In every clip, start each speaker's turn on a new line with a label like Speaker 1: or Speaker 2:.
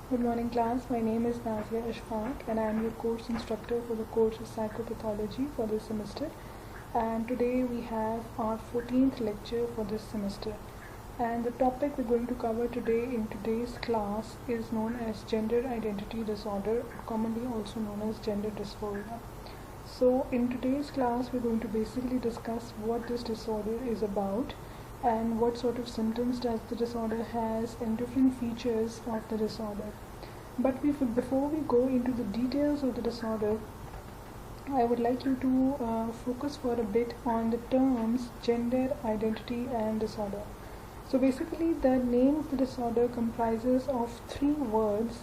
Speaker 1: Good morning class, my name is Nazia Ashfaq and I am your course instructor for the course of Psychopathology for this semester, and today we have our 14th lecture for this semester, and the topic we're going to cover today in today's class is known as gender identity disorder, commonly also known as gender dysphoria. So in today's class we're going to basically discuss what this disorder is about and what sort of symptoms does the disorder has and different features of the disorder. But before we go into the details of the disorder, I would like you to focus for a bit on the terms gender identity and disorder. So basically the name of the disorder comprises of 3 words,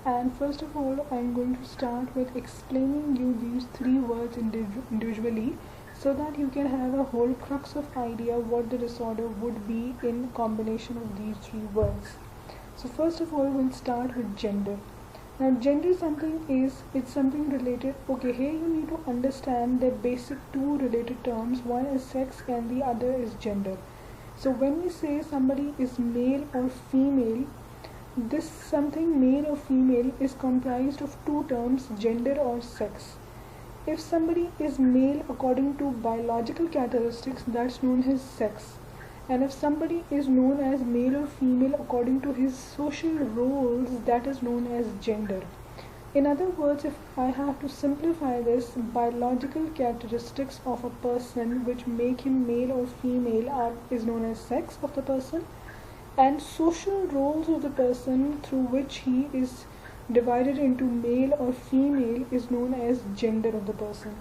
Speaker 1: and first of all I'm going to start with explaining you these 3 words individually, so that you can have a whole crux of idea what the disorder would be in combination of these 3 words. So first of all we'll start with gender. Now gender it's something related. Okay, here you need to understand the basic 2 related terms. One is sex and the other is gender. So when we say somebody is male or female, this something male or female is comprised of 2 terms, gender or sex. If somebody is male according to biological characteristics, that's known as sex. And if somebody is known as male or female according to his social roles, that is known as gender. In other words, if I have to simplify this, biological characteristics of a person which make him male or female is known as sex of the person, and social roles of the person through which he is divided into male or female is known as gender of the person.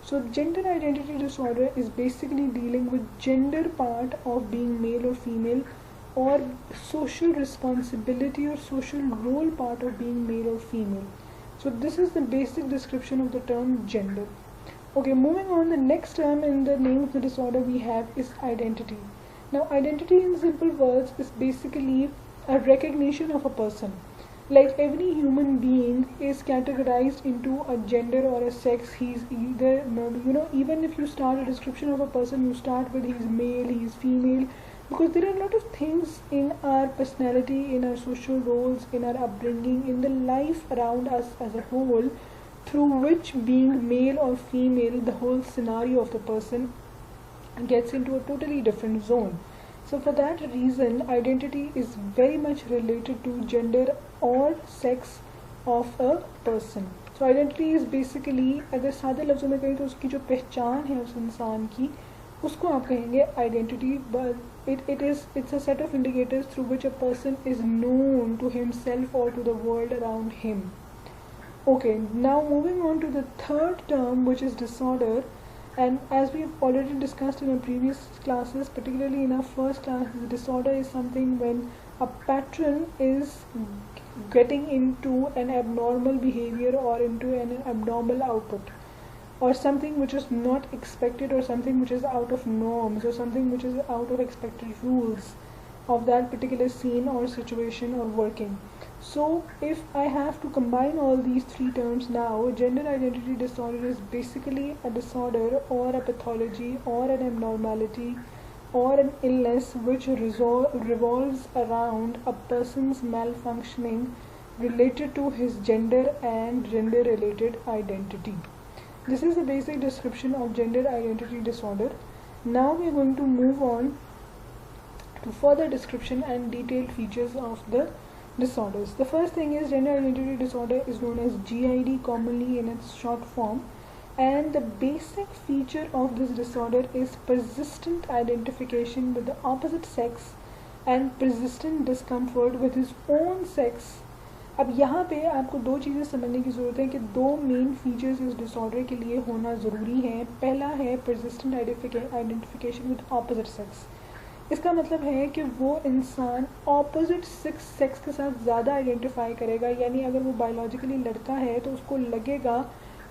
Speaker 1: So gender identity disorder is basically dealing with gender part of being male or female, or social responsibility or social role part of being male or female. So this is the basic description of the term gender. Okay, moving on, the next term in the name of the disorder we have is identity. Now identity in simple words is basically a recognition of a person. Like every human being is categorized into a gender or a sex. He's either, even if you start a description of a person, you start with he's male, he's female, because there are a lot of things in our personality, in our social roles, in our upbringing, in the life around us as a whole, through which being male or female, the whole scenario of the person gets into a totally different zone. So for that reason, identity is very much related to gender or sex of a person. So identity is basically, अगर सादे लफ्ज़ों में कहें तो उसकी जो पहचान है उस इंसान की, उसको आप कहेंगे identity. But it's a set of indicators through which a person is known to himself or to the world around him. Okay, now moving on to the third term, which is disorder. And as we've already discussed in our previous classes, particularly in our first class, disorder is something when a patron is getting into an abnormal behavior or into an abnormal output, or something which is not expected, or something which is out of norms, or something which is out of expected rules of that particular scene or situation or working. So if I have to combine all these 3 terms now, gender identity disorder is basically a disorder or a pathology or an abnormality or an illness which revolves around a person's malfunctioning related to his gender and gender related identity. This is the basic description of gender identity disorder. Now we are going to move on to further description and detailed features of the disorders. The first thing is gender identity disorder is known as GID, commonly in its short form, and the basic feature of this disorder is persistent identification with the opposite sex and persistent discomfort with his own sex. अब यहाँ पे आपको 2 चीज़ें समझने की ज़रूरत है कि 2 मेन फीचर्स इस डिसऑर्डर के लिए होना ज़रूरी है. पहला है persistent identification with opposite sex. इसका मतलब है कि वो इंसान ऑपोजिट सेक्स के साथ ज़्यादा आइडेंटिफाई करेगा. यानी अगर वो बायोलॉजिकली लड़का है तो उसको लगेगा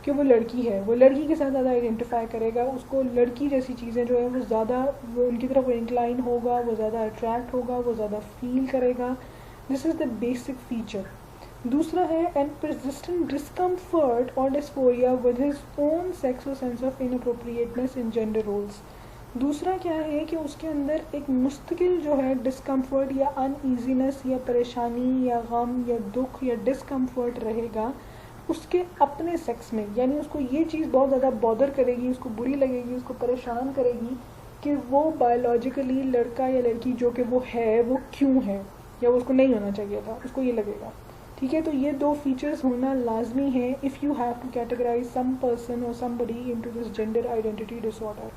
Speaker 1: कि वो लड़की है, वो लड़की के साथ ज़्यादा आइडेंटिफाई करेगा. उसको लड़की जैसी चीज़ें जो है वो ज़्यादा उनकी तरफ वो इंक्लाइन होगा, वो ज़्यादा अट्रैक्ट होगा, वो ज़्यादा फील करेगा. This is the basic feature. दूसरा है and persistent discomfort or dysphoria with his own sex or sense of inappropriateness in gender roles. दूसरा क्या है कि उसके अंदर एक मुस्तकिल जो है डिस्कम्फर्ट या अनईजीनेस या परेशानी या गम या दुख या डिस्कम्फर्ट रहेगा उसके अपने सेक्स में, यानी उसको ये चीज़ बहुत ज़्यादा बॉदर करेगी, उसको बुरी लगेगी, उसको परेशान करेगी कि वो बायोलॉजिकली लड़का या लड़की जो कि वो है वो क्यों है, या उसको नहीं होना चाहिए था, उसको ये लगेगा। ठीक है, तो ये दो फीचर्स होना लाजमी है if you have to categorise some person और somebody into this gender identity disorder.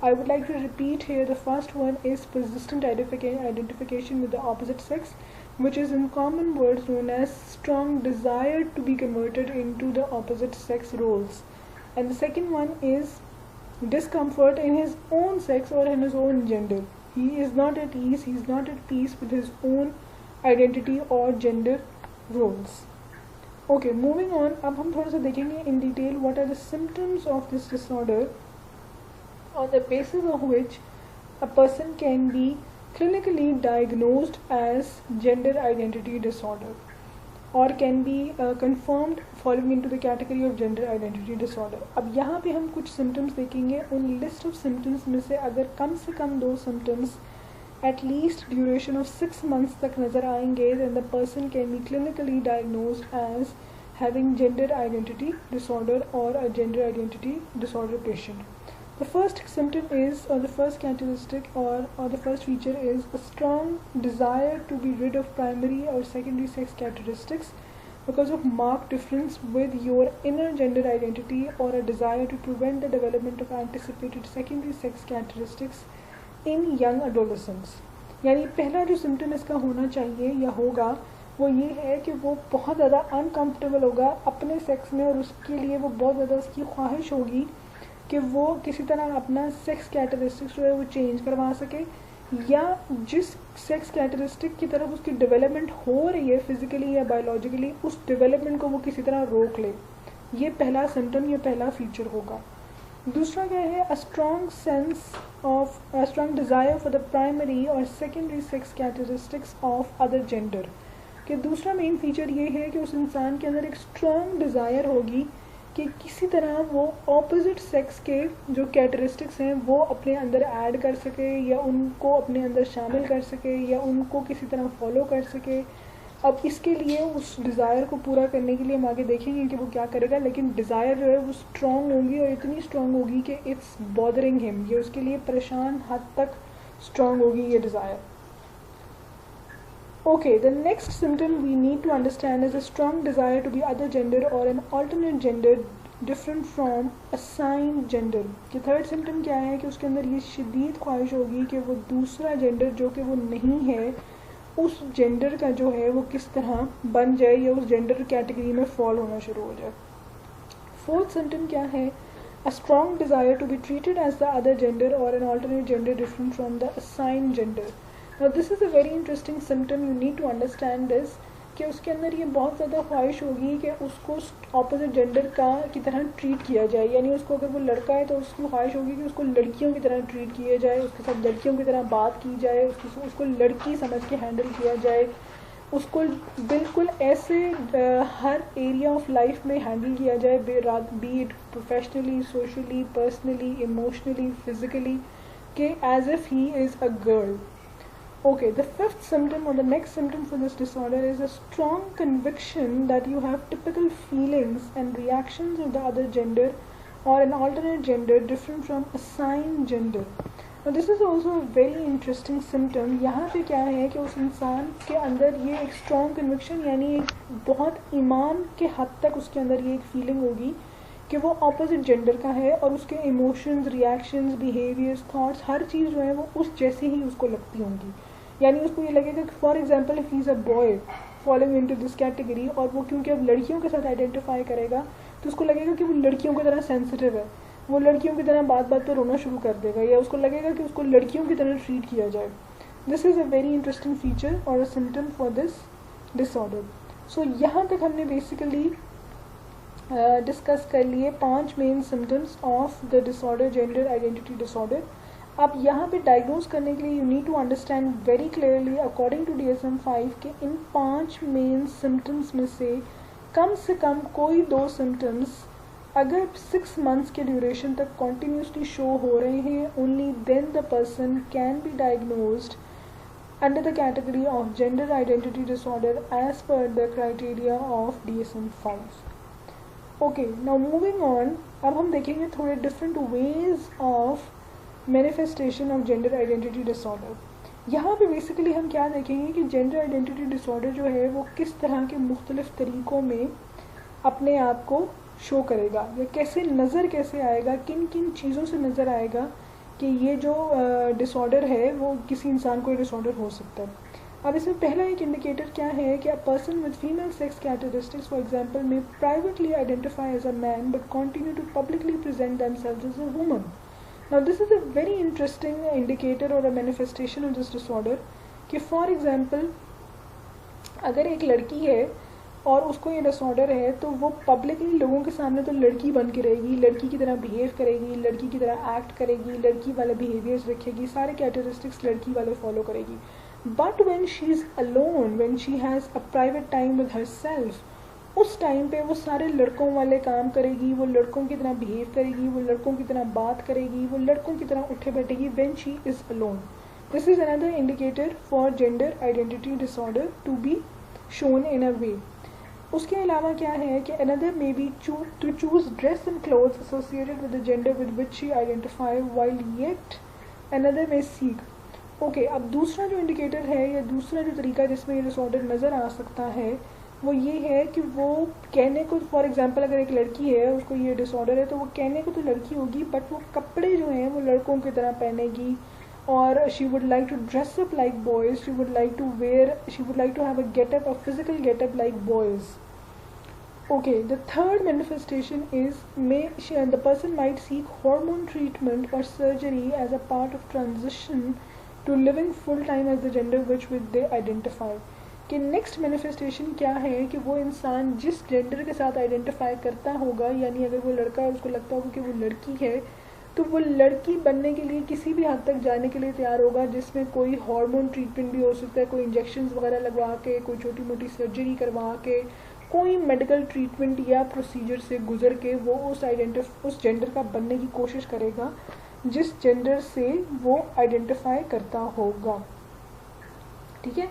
Speaker 1: I would like to repeat here. The first one is persistent identification with the opposite sex, which is in common words known as strong desire to be converted into the opposite sex roles. And the second one is discomfort in his own sex or in his own gender. He is not at ease, he is not at peace with his own identity or gender roles. Okay, moving on. अब हम थोड़ा सा देखेंगे in detail what are the symptoms of this disorder, on the basis of which a person can be clinically diagnosed as gender identity disorder or can be confirmed falling into the category of gender identity disorder. अब यहाँ पे हम कुछ symptoms देखेंगे. उन list of symptoms में से अगर कम से कम 2 symptoms at least duration of 6 months तक नज़र आएंगे, then the person can be clinically diagnosed as having gender identity disorder or a gender identity disorder patient. The first symptom is, or the first characteristic or the first feature is a strong desire to be rid of primary or secondary sex characteristics because of marked difference with your inner gender identity, or a desire to prevent the development of anticipated secondary sex characteristics in young adolescents. यानी पहला जो symptom इसका होना चाहिए या होगा वो ये है कि वो बहुत ज़्यादा अनकम्फर्टेबल होगा अपने सेक्स में, और उसके लिए वो बहुत ज़्यादा उसकी ख्वाहिश होगी कि वो किसी तरह अपना सेक्स कैरेक्टरिस्टिक्स जो है वो चेंज करवा सके, या जिस सेक्स कैरेक्टरिस्टिक की तरफ उसकी डेवलपमेंट हो रही है फिजिकली या बायोलॉजिकली, उस डेवलपमेंट को वो किसी तरह रोक ले. ये पहला सिम्टम, ये पहला फीचर होगा. दूसरा क्या है, a strong desire for the primary और secondary sex characteristics of other gender. कि दूसरा मेन फीचर ये है कि उस इंसान के अंदर एक स्ट्रॉन्ग डिज़ायर होगी कि किसी तरह वो ऑपोजिट सेक्स के जो कैरेक्टरिस्टिक्स हैं वो अपने अंदर ऐड कर सके, या उनको अपने अंदर शामिल कर सके, या उनको किसी तरह फॉलो कर सके. अब इसके लिए उस डिज़ायर को पूरा करने के लिए हम आगे देखेंगे कि वो क्या करेगा, लेकिन डिज़ायर जो है वो स्ट्रॉन्ग होगी, और इतनी स्ट्रॉन्ग होगी कि इट्स बॉदरिंग हिम, ये उसके लिए परेशान हद तक स्ट्रॉन्ग होगी ये desire. Okay, the next symptom we need to understand is a strong desire to be other gender or an alternate gender different from assigned gender. कि थर्ड सिम्टम क्या है कि उसके अंदर ये शदीद ख्वाहिश होगी कि वो दूसरा जेंडर जो कि वो नहीं है उस जेंडर का जो है वो किस तरह बन जाए या उस जेंडर कैटेगरी में फॉल होना शुरू हो जाए. फोर्थ सिम्टम क्या है, a strong desire to be treated as the other gender or an alternate gender different from the assigned gender. Now this is a very interesting symptom. You need to understand this कि उसके अंदर ये बहुत ज़्यादा ख्वाहिश होगी कि उसको ऑपोजिट जेंडर का की तरह ट्रीट किया जाए. यानी उसको अगर वो लड़का है तो उसकी ख्वाहिश होगी कि उसको लड़कियों की तरह ट्रीट किया जाए, उसके साथ लड़कियों की तरह बात की जाए, उसको लड़की समझ के हैंडल किया जाए, उसको बिल्कुल ऐसे हर एरिया ऑफ लाइफ में हैंडल किया जाए, be it professionally, socially, personally, emotionally, physically, कि as if he is a girl. Okay, the fifth symptom or the next symptom for this disorder is a strong conviction that you have typical feelings and reactions of the other gender or an alternate gender different from assigned gender. Now this is also a very interesting symptom. यहाँ पे क्या है कि उस इंसान के अंदर ये एक strong conviction यानी एक बहुत ईमान के हद तक उसके अंदर ये एक feeling होगी कि वो opposite gender का है, और उसके emotions, reactions, behaviors, thoughts हर चीज़ जो है वो उस जैसी ही उसको लगती होंगी. यानी उसको ये लगेगा कि for example if he is a boy following into this category, और वो क्योंकि अब लड़कियों के साथ आइडेंटिफाई करेगा तो उसको लगेगा कि वो लड़कियों की तरह सेंसिटिव है, वो लड़कियों की तरह बात बात पर रोना शुरू कर देगा, या उसको लगेगा कि उसको लड़कियों की तरह ट्रीट किया जाए. This is a very interesting feature और a symptom for this disorder. So यहाँ तक हमने बेसिकली डिस्कस कर लिए 5 main symptoms of the disorder, gender identity disorder. अब यहाँ पे डायग्नोज करने के लिए you need to understand very clearly according to DSM-5 के इन 5 मेन सिम्टम्स में से कम कोई 2 सिम्टम्स अगर 6 मंथ्स के ड्यूरेशन तक कॉन्टीन्यूसली शो हो रहे हैं, only then the person can be diagnosed under the category of gender identity disorder as per the criteria of DSM-5. Okay, now moving on, अब हम देखेंगे थोड़े different ways of manifestation of gender identity disorder. यहाँ पे basically हम क्या देखेंगे कि जेंडर आइडेंटिटी डिसऑर्डर जो है वो किस तरह के मुख्तलिफ तरीक़ों में अपने आप को शो करेगा, या कैसे नज़र कैसे आएगा, किन किन चीज़ों से नज़र आएगा कि ये जो डिसऑर्डर है वो किसी इंसान को डिसऑर्डर हो सकता है. अब इसमें पहला एक इंडिकेटर क्या है कि a person with female sex characteristics for example में privately identify as a man but continue to publicly present themselves as a woman. Now this is a very interesting indicator और a manifestation of this disorder कि for example अगर एक लड़की है और उसको ये डिसऑर्डर है तो वो पब्लिकली लोगों के सामने तो लड़की बन के रहेगी, लड़की की तरह बिहेव करेगी, लड़की की तरह एक्ट करेगी, लड़की वाले बिहेवियर्स रखेगी, सारे कैरेक्टरिस्टिक्स लड़की वाले फॉलो करेगी. But when she is alone, when she has a private time with her self, उस टाइम पे वो सारे लड़कों वाले काम करेगी, वो लड़कों की तरह बिहेव करेगी, वो लड़कों की तरह बात करेगी, वो लड़कों की तरह उठे बैठेगी when she is alone. This is another indicator for gender identity disorder to be shown in a way. उसके अलावा क्या है कि another may be to choose dress and clothes associated with the gender with which she identify while yet another may seek. Okay, अब दूसरा जो indicator है या दूसरा जो तरीका जिसमें ये डिसऑर्डर नज़र आ सकता है वो ये है कि वो कहने को, फॉर एग्जांपल अगर एक लड़की है उसको ये डिसऑर्डर है तो वो कहने को तो लड़की होगी बट वो कपड़े जो हैं वो लड़कों की तरह पहनेगी और she would like to dress up like boys, she would like to have a get-up, a physical get-up like boys. Okay, the third manifestation is the person might seek hormone treatment or surgery as a part of transition to living full-time as the gender which they identify. कि next manifestation क्या है कि वो इंसान जिस gender के साथ identify करता होगा, यानी अगर वो लड़का है उसको लगता होगा कि वो लड़की है तो वो लड़की बनने के लिए किसी भी हद तक जाने के लिए तैयार होगा, जिसमें कोई हार्मोन ट्रीटमेंट भी हो सकता है, कोई इंजेक्शंस वगैरह लगवा के, कोई छोटी मोटी सर्जरी करवा के, कोई मेडिकल ट्रीटमेंट या प्रोसीजर से गुजर के वो उस जेंडर का बनने की कोशिश करेगा जिस जेंडर से वो आइडेंटिफाई करता होगा. ठीक है.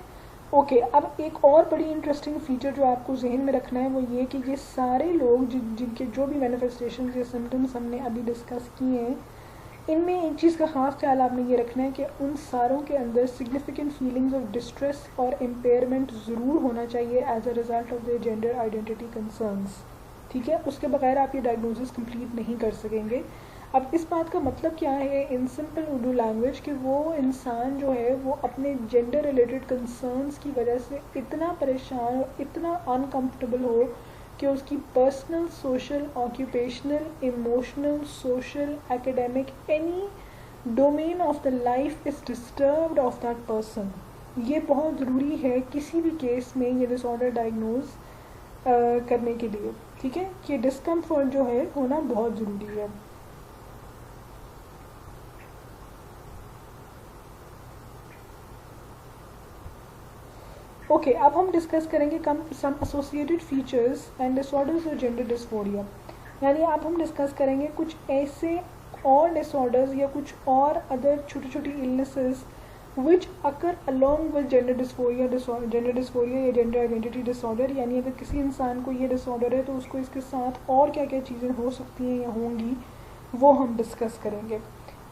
Speaker 1: ओके, अब एक और बड़ी इंटरेस्टिंग फीचर जो आपको जहन में रखना है वो ये कि ये सारे लोग जिनके जो भी मैनिफेस्टेशंस या सिम्टम्स हमने अभी डिस्कस किए हैं, इनमें एक चीज़ का ख़ास ख्याल आपने ये रखना है कि उन सारों के अंदर सिग्निफिकेंट फीलिंग्स ऑफ डिस्ट्रेस और इम्पेयरमेंट ज़रूर होना चाहिए as a result of the gender identity concerns. ठीक है, उसके बगैर आप ये डायग्नोसिस कंप्लीट नहीं कर सकेंगे. अब इस बात का मतलब क्या है इन सिंपल उर्दू लैंग्वेज कि वो इंसान जो है वो अपने जेंडर रिलेटेड कंसर्न्स की वजह से इतना परेशान और इतना अनकम्फर्टेबल हो कि उसकी personal, social, occupational, emotional, social, academic, any domain of the life is disturbed of that person. ये बहुत ज़रूरी है किसी भी केस में ये डिसऑर्डर डायग्नोज करने के लिए. ठीक है, कि डिस्कम्फर्ट जो है होना बहुत ज़रूरी है. ओके, अब हम डिस्कस करेंगे some associated features and disorders of gender dysphoria. यानी अब हम डिस्कस करेंगे कुछ ऐसे और डिसऑर्डर्स या कुछ और अदर छोटी छोटी illnesses which occur along with gender dysphoria या जेंडर आइडेंटिटी डिसऑर्डर. यानी अगर किसी इंसान को ये डिसऑर्डर है तो उसको इसके साथ और क्या क्या चीज़ें हो सकती हैं या होंगी वो हम डिस्कस करेंगे.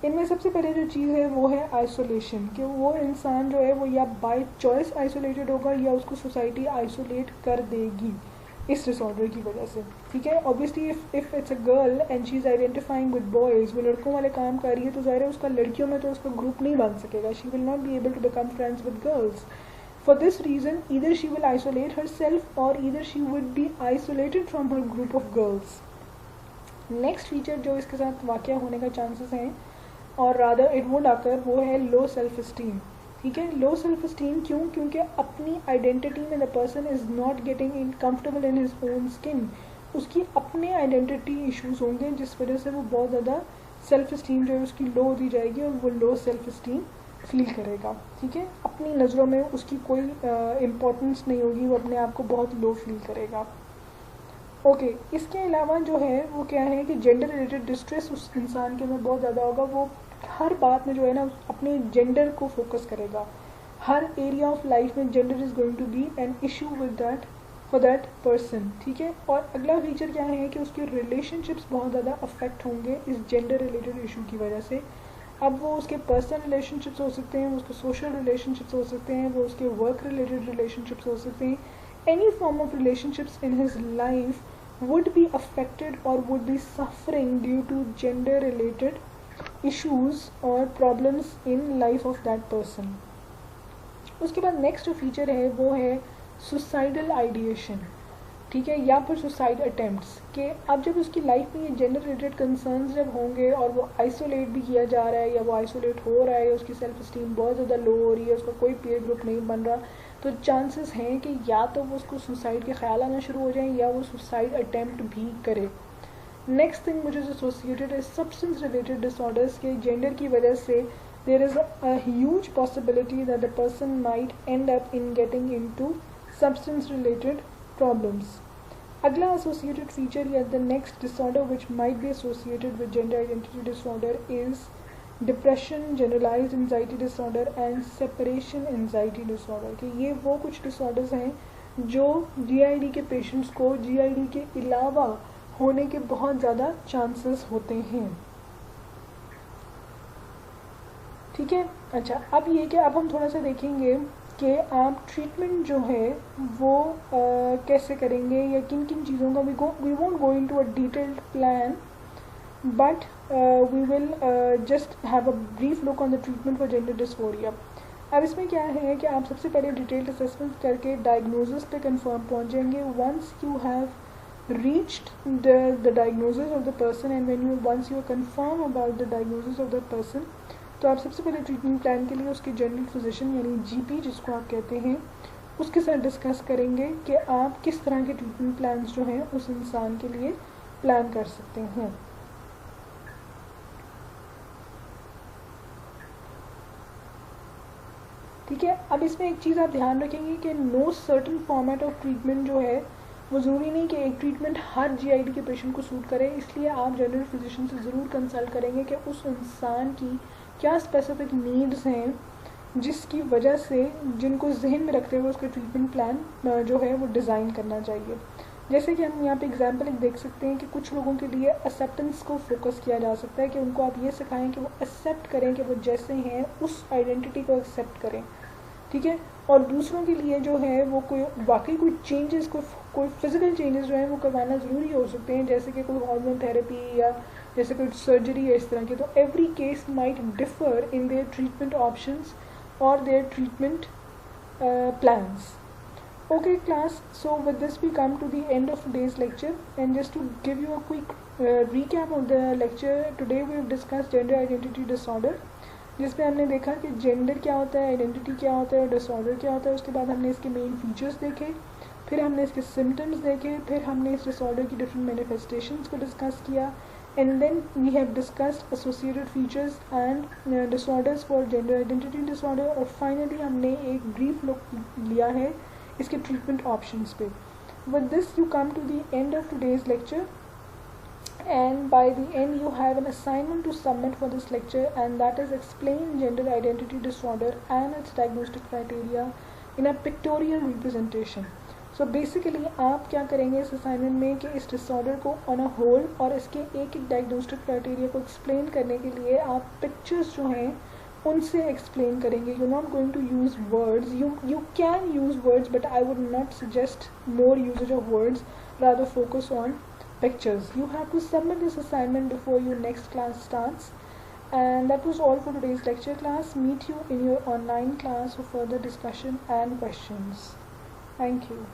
Speaker 1: इनमें सबसे पहले जो चीज़ है वो है आइसोलेशन, कि वो इंसान जो है वो या बाय चॉइस आइसोलेटेड होगा या उसको सोसाइटी आइसोलेट कर देगी इस डिसऑर्डर की वजह से. ठीक है, obviously if it's a girl and she is identifying with boys, वो लड़कों वाले काम कर रही है तो ज़ाहिर है उसका लड़कियों में तो उसका ग्रुप नहीं बन सकेगा. She will not be able to become friends with girls. For this reason either she will isolate her self और either she would be isolated from her group of girls. Next feature जो इसके साथ वाक़या होने का chances हैं और rather it would अकर वो है लो सेल्फ इस्टीम. ठीक है, लो सेल्फ इस्टीम क्यों? क्योंकि अपनी आइडेंटिटी में the person is not getting in comfortable in his own skin. उसकी अपने आइडेंटिटी इश्यूज होंगे जिस वजह से वो बहुत ज़्यादा सेल्फ इस्टीम जो है उसकी लो होती जाएगी और वो लो सेल्फ इस्टीम फील करेगा. ठीक है, अपनी नज़रों में उसकी कोई इम्पोर्टेंस नहीं होगी, वो अपने आप को बहुत लो फील करेगा. ओके इसके अलावा जो है वो क्या है कि जेंडर रिलेटेड डिस्ट्रेस उस इंसान के अंदर बहुत ज़्यादा होगा। वो हर बात में जो है ना अपने जेंडर को फोकस करेगा। हर एरिया ऑफ लाइफ में gender is going to be an issue with that for that person, ठीक है। और अगला फीचर क्या है कि उसके रिलेशनशिप्स बहुत ज़्यादा अफेक्ट होंगे इस जेंडर रिलेटेड इशू की वजह से। अब वो उसके पर्सनल रिलेशनशिप्स हो सकते हैं, वो उसके सोशल रिलेशनशिप्स हो सकते हैं, वो उसके वर्क रिलेटेड रिलेशनशिप्स हो सकते हैं। Any form of relationships in his life would be affected or would be suffering due to gender related issues or problems in life of that person. उसके बाद नेक्स्ट जो फीचर है वो है suicidal ideation, ठीक है, या फिर सुसाइड अटेम्प्ट्स के अब जब उसकी लाइफ में ये जेंडर रिलेटेड कंसर्न्स जब होंगे और वो आइसोलेट भी किया जा रहा है या वो आइसोलेट हो रहा है, उसकी सेल्फ स्टीम बहुत ज़्यादा लो हो रही है, उसका कोई पीयर ग्रुप नहीं बन रहा, तो चांसेस हैं कि या तो वो उसको सुसाइड के ख्याल आना शुरू हो जाएं या वो सुसाइड अटेम्प्ट भी करे। नेक्स्ट थिंग मुझे एसोसिएटेड है सब्सटेंस रिलेटेड डिसऑर्डर्स के जेंडर की वजह से there is a huge possibility that the person might end up in getting into substance related problems. अगला associated feature या the next disorder which might be associated with gender identity disorder is depression, generalized anxiety disorder and separation anxiety disorder। कि ये वो कुछ disorders हैं जो GID के patients को GID के अलावा होने के बहुत ज़्यादा chances होते हैं, ठीक है। अच्छा अब ये कि अब हम थोड़ा सा देखेंगे कि आप ट्रीटमेंट जो है वो कैसे करेंगे या किन किन चीज़ों का we won't go into a detailed plan but we will just have a brief look on the treatment for gender dysphoria. अब इसमें क्या है कि आप सबसे पहले डिटेल्ड असेसमेंट करके डायग्नोसिस पे कंफर्म पहुंचेंगे। Once you have reached the diagnosis of the person and when you once you are confirm about the diagnosis of the person, तो आप सबसे पहले ट्रीटमेंट प्लान के लिए उसके जनरल फिजिशियन यानी जीपी जिसको आप कहते हैं उसके साथ डिस्कस करेंगे कि आप किस तरह के ट्रीटमेंट प्लान्स जो हैं उस इंसान के लिए प्लान कर सकते हैं। ठीक है, अब इसमें एक चीज़ आप ध्यान रखेंगे कि know certain format of treatment जो है वो ज़रूरी नहीं कि एक ट्रीटमेंट हर जीआईडी के पेशेंट को सूट करे, इसलिए आप जनरल फिजिशियन से ज़रूर कंसल्ट करेंगे कि उस इंसान की क्या स्पेसिफिक नीड्स हैं जिसकी वजह से जिनको जहन में रखते हुए उसका ट्रीटमेंट प्लान जो है वो डिज़ाइन करना चाहिए। जैसे कि हम यहाँ पे एग्जांपल एक देख सकते हैं कि कुछ लोगों के लिए एक्सेप्टेंस को फोकस किया जा सकता है कि उनको आप ये सिखाएं कि वो एक्सेप्ट करें कि वो जैसे हैं उस आइडेंटिटी को एक्सेप्ट करें, ठीक है। और दूसरों के लिए जो है वो कोई वाकई कोई चेंजेस कोई फिजिकल चेंजेस जो है वो करवाना ज़रूरी हो सकते हैं, जैसे कि कोई हार्मोन थेरेपी या जैसे कोई सर्जरी है इस तरह की। तो every case might differ in their treatment options और their treatment plans. Okay class, so with this we come to the end of today's lecture, and just to give you a quick recap of the lecture, today we have discussed gender identity disorder, जिसमें हमने देखा कि gender क्या होता है, identity क्या होता है और डिसऑर्डर क्या होता है। उसके बाद हमने इसके मेन फीचर्स देखे, फिर हमने इसके सिम्टम्स देखे, फिर हमने इस डिसऑर्डर की डिफरेंट मैनिफेस्टेशंस को डिस्कस किया, and then we have discussed associated features and disorders for gender identity disorder, और finally हमने एक brief look लिया है इसके ट्रीटमेंट ऑप्शंस पे। With this you come to the end of today's lecture, and by the end you have an assignment to submit for this lecture, and that is explain gender identity disorder and its diagnostic criteria in a pictorial representation. So basically आप क्या करेंगे इस assignment में कि इस disorder को on a whole और इसके एक एक डायग्नोस्टिक क्राइटेरिया को एक्सप्लेन करने के लिए आप पिक्चर्स जो हैं उनसे एक्सप्लेन करेंगे। You not going to use words, you can use words but I would not suggest more usages of words, rather focus on pictures. You have to submit this assignment before your next class starts. And that was all for today's lecture class. Meet you in your online class for further discussion and questions. Thank you.